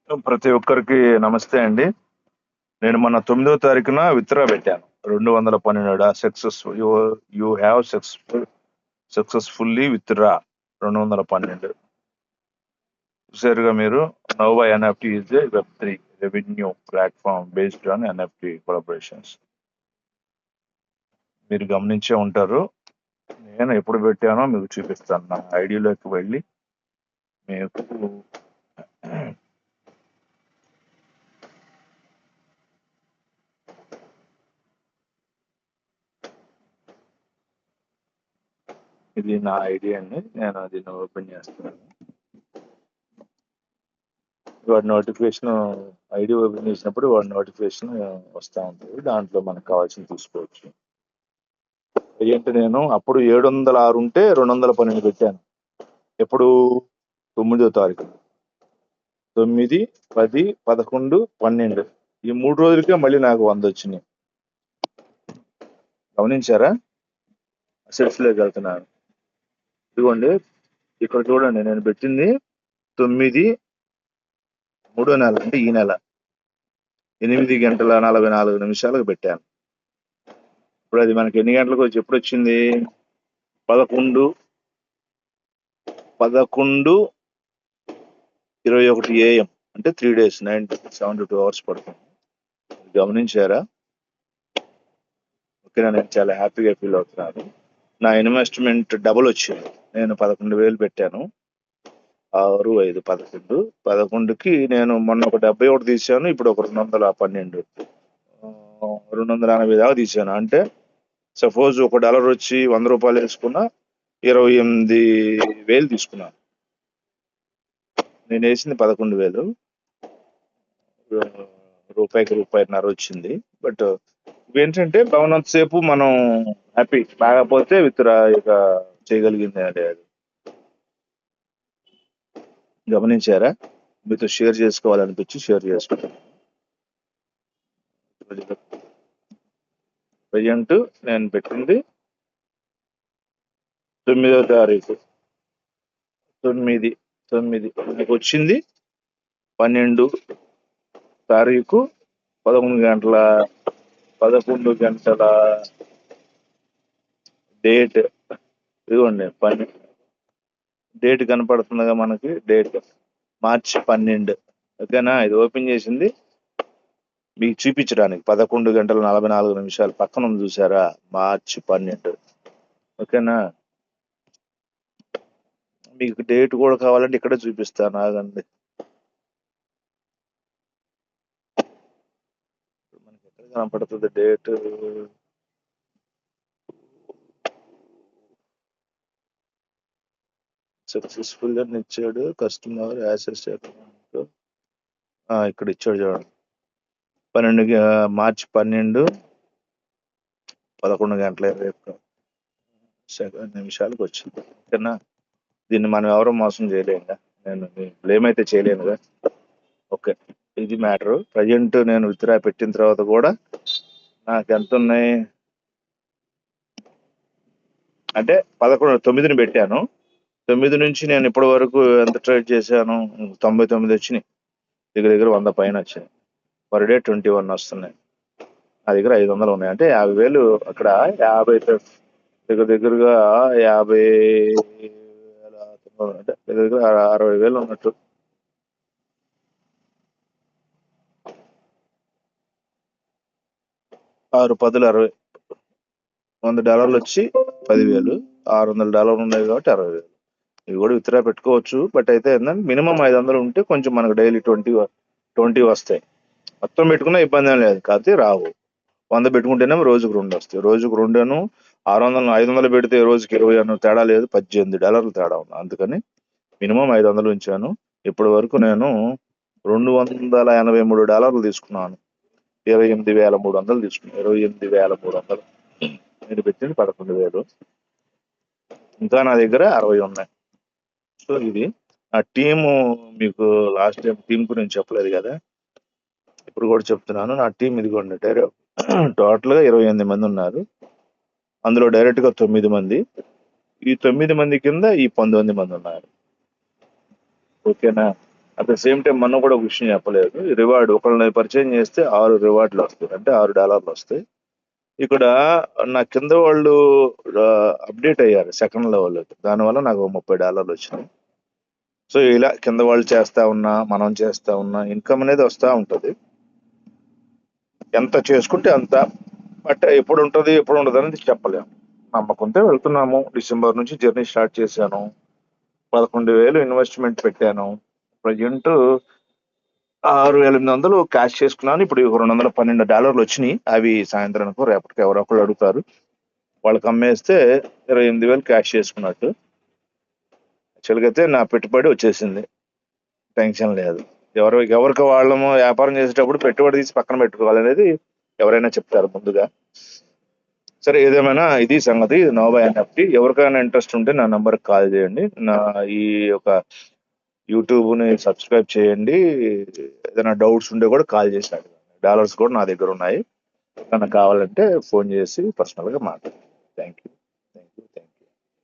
ప్రతి ఒక్కరికి నమస్తే అండి. నేను మొన్న 9వ తారీఖున విత్‌డ్రా పెట్టాను. 212 successful you have successfully withdraw 212 చూసారుగా మీరు. నోవా ఎన్ఎఫ్టీ ఈజ్ ఏ వెబ్3 revenue platform based on NFT collaborations. మీరు గమనించే ఉంటారు. నేను ఎప్పుడు పెట్టానో మీకు చూపిస్తాను. నా ఐడిలోకి వెళ్ళి మీకు ఇది నా ఐడి అండి. నేను దీన్ని ఓపెన్ చేస్తున్నాను. వాడి నోటిఫికేషన్ ఐడి ఓపెన్ చేసినప్పుడు వాడి నోటిఫికేషన్ వస్తూ ఉంటుంది. దాంట్లో మనకు కావాల్సింది చూసుకోవచ్చు. ఏంటి నేను అప్పుడు 706 ఉంటే 212 పెట్టాను. ఎప్పుడు 9వ తారీఖు 9, 10, 11, 12 ఈ 3 రోజులకే మళ్ళీ నాకు 100 వచ్చినాయి. గమనించారా? అసెట్స్ లోకి వెళ్తున్నాను. ఇదిగోండి ఇక్కడ చూడండి, నేను పెట్టింది 9 3వ నెల, అంటే ఈ నెల 8 గంటల 44 నిమిషాలకు పెట్టాను. ఇప్పుడు అది మనకి ఎన్ని గంటలకు వచ్చి ఎప్పుడు వచ్చింది? 11:21 AM, అంటే 3 days 72 hours పడుతుంది. గమనించారా? ఓకేనా? నేను చాలా హ్యాపీగా ఫీల్ అవుతున్నాను. నా ఇన్వెస్ట్మెంట్ డబుల్ వచ్చింది. నేను 11,000 పెట్టాను. 6, 5, 11. 11కి నేను మొన్న ఒక 71 తీసాను. ఇప్పుడు ఒక 212, 280 దాకా తీసాను. అంటే సపోజ్ $1 వచ్చి ₹100 వేసుకున్నా 28,000 తీసుకున్నాను. నేను వేసింది 11,000, రూపాయికి రూపాయిన్నర వచ్చింది. బట్ ఏంటంటే భవనంతసేపు మనం హ్యాపీ, బాగపోతే విత్‌డ్రా ఇక చేయగలిగింది అంటే అది. గమనించారా? మీతో షేర్ చేసుకోవాలనిపించి షేర్ చేసుకుంటాను. ప్రజెంట్ నేను పెట్టింది 9వ తారీఖు 9 నాకు వచ్చింది 12 తారీఖు 11 గంటల డేట్. ఇదిగోండి డేట్ కనపడుతుందిగా మనకి. డేట్ మార్చి 12. ఓకేనా? ఇది ఓపెన్ చేసింది మీకు చూపించడానికి 11:44 పక్కన ఉంది చూసారా? మార్చి 12. ఓకేనా? మీకు డేట్ కూడా కావాలంటే ఇక్కడే చూపిస్తాను, ఆగండి. మనకి ఎక్కడ కనపడుతుంది డేట్? సక్సెస్ఫుల్ అని ఇచ్చాడు. కస్టమర్ యాక్సెస్ అకౌంట్ ఇక్కడ ఇచ్చాడు చూడండి. మార్చి 12 11:20 వచ్చింది. ఓకేనా? దీన్ని మనం ఎవరో మోసం చేయలేముగా. నేను బ్లేమ్ అయితే చేయలేనుగా. ఓకే, ఇది మ్యాటరు. ప్రజెంట్ నేను విత్‌డ్రా పెట్టిన తర్వాత కూడా నాకు ఎంత ఉన్నాయి అంటే 9ని పెట్టాను. 9 నుంచి నేను ఇప్పటి వరకు ఎంత ట్రేడ్ చేశాను? 99 వచ్చినాయి. దగ్గర 100 పైన వచ్చినాయి. పర్ డే 21 వస్తున్నాయి. నా దగ్గర 500 ఉన్నాయి. అంటే 50,000 అక్కడ 50 దగ్గరగా 50,000 అంటే దగ్గర 60,000 ఉన్నట్టు. $6 $60 వచ్చి 10,000, $600 ఉన్నాయి కాబట్టి 60,000. ఇవి కూడా విత్‌డ్రా పెట్టుకోవచ్చు. బట్ అయితే ఏంటంటే మినిమం 500 ఉంటే కొంచెం మనకు డైలీ 20 వస్తాయి. మొత్తం పెట్టుకున్నా ఇబ్బంది ఏం లేదు, కాకపోతే రావు. 100 పెట్టుకుంటేనేమో రోజుకు 2 వస్తాయి. రోజుకు 2 600 500 పెడితే రోజుకి 20 తేడా లేదు, $18 తేడా ఉంది. అందుకని మినిమం 500 ఉంచాను. ఇప్పటి వరకు నేను $283 తీసుకున్నాను. 28,300 తీసుకున్నాను. 28,300. నేను పెట్టింది 11,000. ఇంకా నా దగ్గర 60 ఉన్నాయి. సో ఇది ఆ టీము. మీకు లాస్ట్ టైం టీం గురించి చెప్పలేదు కదా, ఇప్పుడు కూడా చెప్తున్నాను. నా టీం ఇదిగోండి. టోటల్గా 28 మంది ఉన్నారు. అందులో డైరెక్ట్గా 9 మంది. ఈ 9 మంది కింద ఈ 19 మంది ఉన్నారు. ఓకేనా? అట్ ద సేమ్ టైం మనం కూడా ఒక విషయం చెప్పలేదు. రివార్డ్ ఒకళ్ళని పరిచయం చేస్తే 6 రివార్డులు వస్తాయి, అంటే $6 వస్తాయి. ఇక్కడ నా కింద వాళ్ళు అప్డేట్ అయ్యారు సెకండ్ లెవెల్, దానివల్ల నాకు $30 వచ్చినాయి. సో ఇలా కింద వాళ్ళు చేస్తా ఉన్నా మనం చేస్తా ఉన్నా ఇన్కమ్ అనేది వస్తూ ఉంటుంది. ఎంత చేసుకుంటే అంత, బట్ ఎప్పుడు ఉంటుంది ఎప్పుడు ఉండదు అనేది చెప్పలేము. నమ్మకంతో వెళ్తున్నాము. డిసెంబర్ నుంచి జర్నీ స్టార్ట్ చేశాను. 11,000 ఇన్వెస్ట్మెంట్ పెట్టాను. ప్రజెంట్ 6,800 క్యాష్ చేసుకున్నాను. ఇప్పుడు $212 వచ్చినాయి. అవి సాయంత్రానికి రేపటికి ఎవరో ఒకళ్ళు అడుగుతారు, వాళ్ళకి అమ్మేస్తే 28,000 క్యాష్ చేసుకున్నట్టు. యాక్చువల్గా అయితే నా పెట్టుబడి వచ్చేసింది, టెన్షన్ లేదు. ఎవరికి వాళ్ళము వ్యాపారం చేసేటప్పుడు పెట్టుబడి తీసి పక్కన పెట్టుకోవాలనేది ఎవరైనా చెప్తారు ముందుగా. సరే, ఏదేమైనా ఇది సంగతి. నోవా ఎన్ఎఫ్టీ ఎవరికైనా ఇంట్రెస్ట్ ఉంటే నా నంబర్కి కాల్ చేయండి. నా ఈ యొక్క యూట్యూబ్ని సబ్స్క్రైబ్ చేయండి. ఏదైనా డౌట్స్ ఉంటే కూడా కాల్ చేసి అడగండి. డాలర్స్ కూడా నా దగ్గర ఉన్నాయి, ఏమైనా కావాలంటే ఫోన్ చేసి పర్సనల్గా మాట్లాడండి. Thank you.